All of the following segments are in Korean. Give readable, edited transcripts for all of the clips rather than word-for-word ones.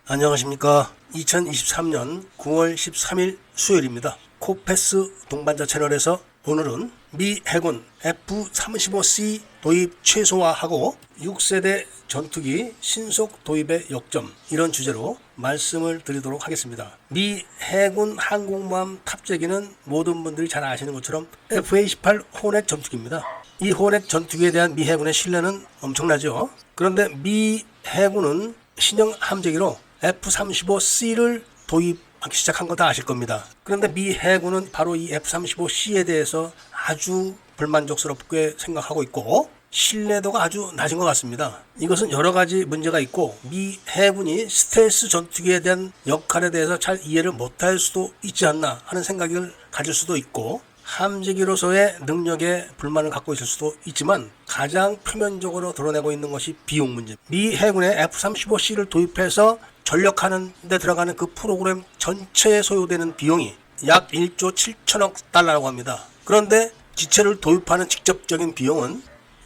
안녕하십니까. 2023년 9월 13일 수요일입니다. 코패스 동반자 채널에서 오늘은 미 해군 F-35C 도입 최소화하고 6세대 전투기 신속 도입의 역점, 이런 주제로 말씀을 드리도록 하겠습니다. 미 해군 항공모함 탑재기는 모든 분들이 잘 아시는 것처럼 F-18 호넷 전투기입니다. 이 호넷 전투기에 대한 미 해군의 신뢰는 엄청나죠. 그런데 미 해군은 신형 함재기로 F-35C를 도입하기 시작한 거 다 아실 겁니다. 그런데 미 해군은 바로 이 F-35C에 대해서 아주 불만족스럽게 생각하고 있고 신뢰도가 아주 낮은 것 같습니다. 이것은 여러 가지 문제가 있고 미 해군이 스텔스 전투기에 대한 역할에 대해서 잘 이해를 못할 수도 있지 않나 하는 생각을 가질 수도 있고, 함재기로서의 능력에 불만을 갖고 있을 수도 있지만 가장 표면적으로 드러내고 있는 것이 비용 문제. 미 해군의 F-35C를 도입해서 전력하는 데 들어가는 그 프로그램 전체에 소요되는 비용이 약 1조 7천억 달러라고 합니다. 그런데 기체를 도입하는 직접적인 비용은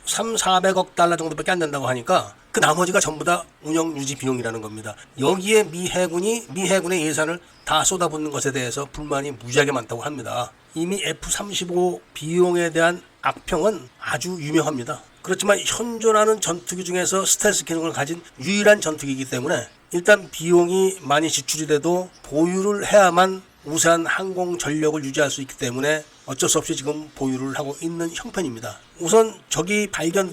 400억 달러 정도밖에 안 된다고 하니까 그 나머지가 전부 다 운영 유지 비용이라는 겁니다. 여기에 미 해군의 예산을 다 쏟아붓는 것에 대해서 불만이 무지하게 많다고 합니다. 이미 F-35 비용에 대한 악평은 아주 유명합니다. 그렇지만 현존하는 전투기 중에서 스텔스 기능을 가진 유일한 전투기이기 때문에 일단 비용이 많이 지출이 돼도 보유를 해야만 우세한 항공 전력을 유지할 수 있기 때문에 어쩔 수 없이 지금 보유를 하고 있는 형편입니다. 우선 적이 발견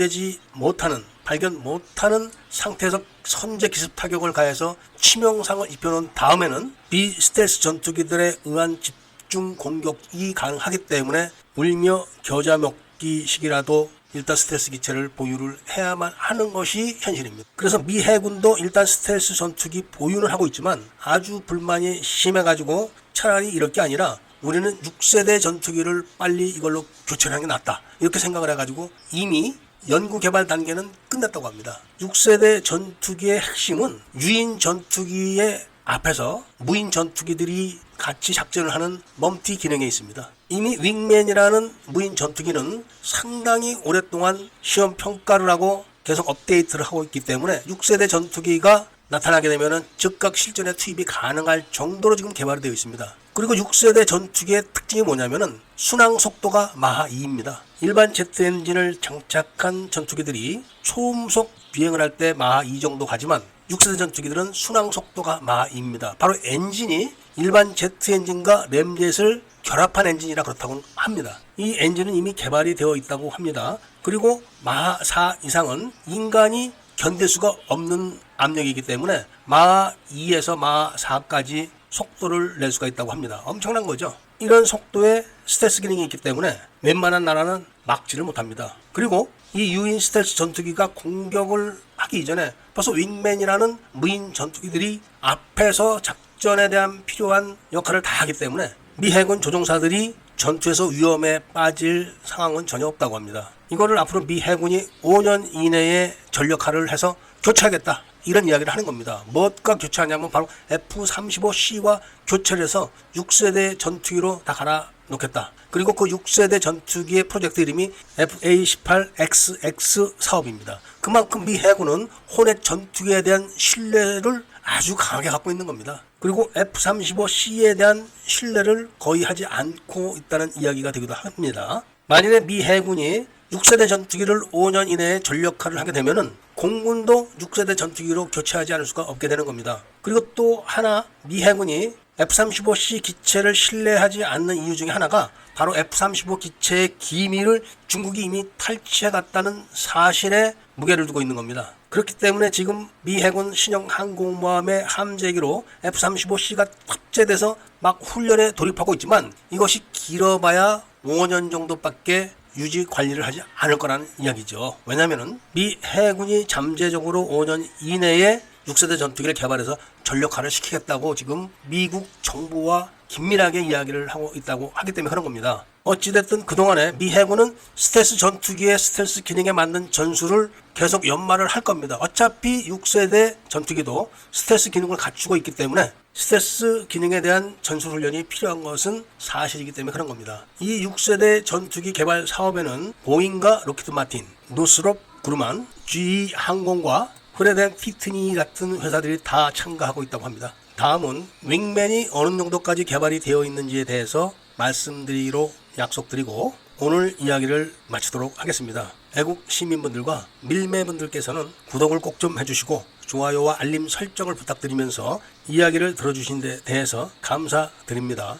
못하는 상태에서 선제 기습 타격을 가해서 치명상을 입혀놓은 다음에는 비스텔스 전투기들에 의한 집중 공격이 가능하기 때문에 울며 겨자 먹기식이라도 일단 스텔스 기체를 보유를 해야만 하는 것이 현실입니다. 그래서 미 해군도 일단 스텔스 전투기 보유는 하고 있지만 아주 불만이 심해가지고 차라리 이럴 게 아니라 우리는 6세대 전투기를 빨리 이걸로 교체하는 게 낫다, 이렇게 생각을 해가지고 이미 연구 개발 단계는 끝났다고 합니다. 6세대 전투기의 핵심은 유인 전투기의 앞에서 무인 전투기들이 같이 작전을 하는 멈티 기능에 있습니다. 이미 윙맨이라는 무인 전투기는 상당히 오랫동안 시험 평가를 하고 계속 업데이트를 하고 있기 때문에 6세대 전투기가 나타나게 되면 즉각 실전에 투입이 가능할 정도로 지금 개발이 되어 있습니다. 그리고 6세대 전투기의 특징이 뭐냐면은 순항 속도가 마하 2입니다. 일반 제트 엔진을 장착한 전투기들이 초음속 비행을 할 때 마하 2 정도 가지만 6세대 전투기들은 순항 속도가 마하 2입니다. 바로 엔진이 일반 제트 엔진과 램젯을 결합한 엔진이라 그렇다고 합니다. 이 엔진은 이미 개발이 되어 있다고 합니다. 그리고 마하 4 이상은 인간이 견딜 수가 없는 압력이기 때문에 마하 2에서 마하 4까지 속도를 낼 수가 있다고 합니다. 엄청난 거죠. 이런 속도의 스텔스 기능이 있기 때문에 웬만한 나라는 막지를 못합니다. 그리고 이 유인 스텔스 전투기가 공격을 하기 이전에 벌써 윙맨이라는 무인 전투기들이 앞에서 작전에 대한 필요한 역할을 다 하기 때문에 미 해군 조종사들이 전투에서 위험에 빠질 상황은 전혀 없다고 합니다. 이거를 앞으로 미 해군이 5년 이내에 전력화를 해서 교체하겠다, 이런 이야기를 하는 겁니다. 무엇과 교체하냐면 바로 F-35C와 교체를 해서 6세대 전투기로 다 갈아 놓겠다. 그리고 그 6세대 전투기의 프로젝트 이름이 FA-18XX 사업입니다. 그만큼 미 해군은 호넷 전투기에 대한 신뢰를 아주 강하게 갖고 있는 겁니다. 그리고 F-35C에 대한 신뢰를 거의 하지 않고 있다는 이야기가 되기도 합니다. 만일에 미 해군이 6세대 전투기를 5년 이내에 전력화를 하게 되면은 공군도 6세대 전투기로 교체하지 않을 수가 없게 되는 겁니다. 그리고 또 하나, 미 해군이 F-35C 기체를 신뢰하지 않는 이유 중에 하나가 바로 F-35 기체의 기밀을 중국이 이미 탈취해갔다는 사실에 무게를 두고 있는 겁니다. 그렇기 때문에 지금 미 해군 신형 항공모함의 함재기로 F-35C가 탑재돼서 막 훈련에 돌입하고 있지만 이것이 길어봐야 5년 정도밖에 유지 관리를 하지 않을 거라는 이야기죠. 왜냐하면 미 해군이 잠재적으로 5년 이내에 6세대 전투기를 개발해서 전력화를 시키겠다고 지금 미국 정부와 긴밀하게 이야기를 하고 있다고 하기 때문에 그런 겁니다. 어찌됐든 그동안에 미 해군은 스텔스 전투기의 스텔스 기능에 맞는 전술을 계속 연마를 할 겁니다. 어차피 6세대 전투기도 스텔스 기능을 갖추고 있기 때문에 스텔스 기능에 대한 전술 훈련이 필요한 것은 사실이기 때문에 그런 겁니다. 이 6세대 전투기 개발 사업에는 보잉과 로키드 마틴, 노스롭 그루만, GE 항공과 프레드 피트니 같은 회사들이 다 참가하고 있다고 합니다. 다음은 윙맨이 어느 정도까지 개발이 되어 있는지에 대해서 말씀드리기로 약속드리고 오늘 이야기를 마치도록 하겠습니다. 애국 시민분들과 밀매분들께서는 구독을 꼭 좀 해주시고 좋아요와 알림 설정을 부탁드리면서 이야기를 들어주신 데 대해서 감사드립니다.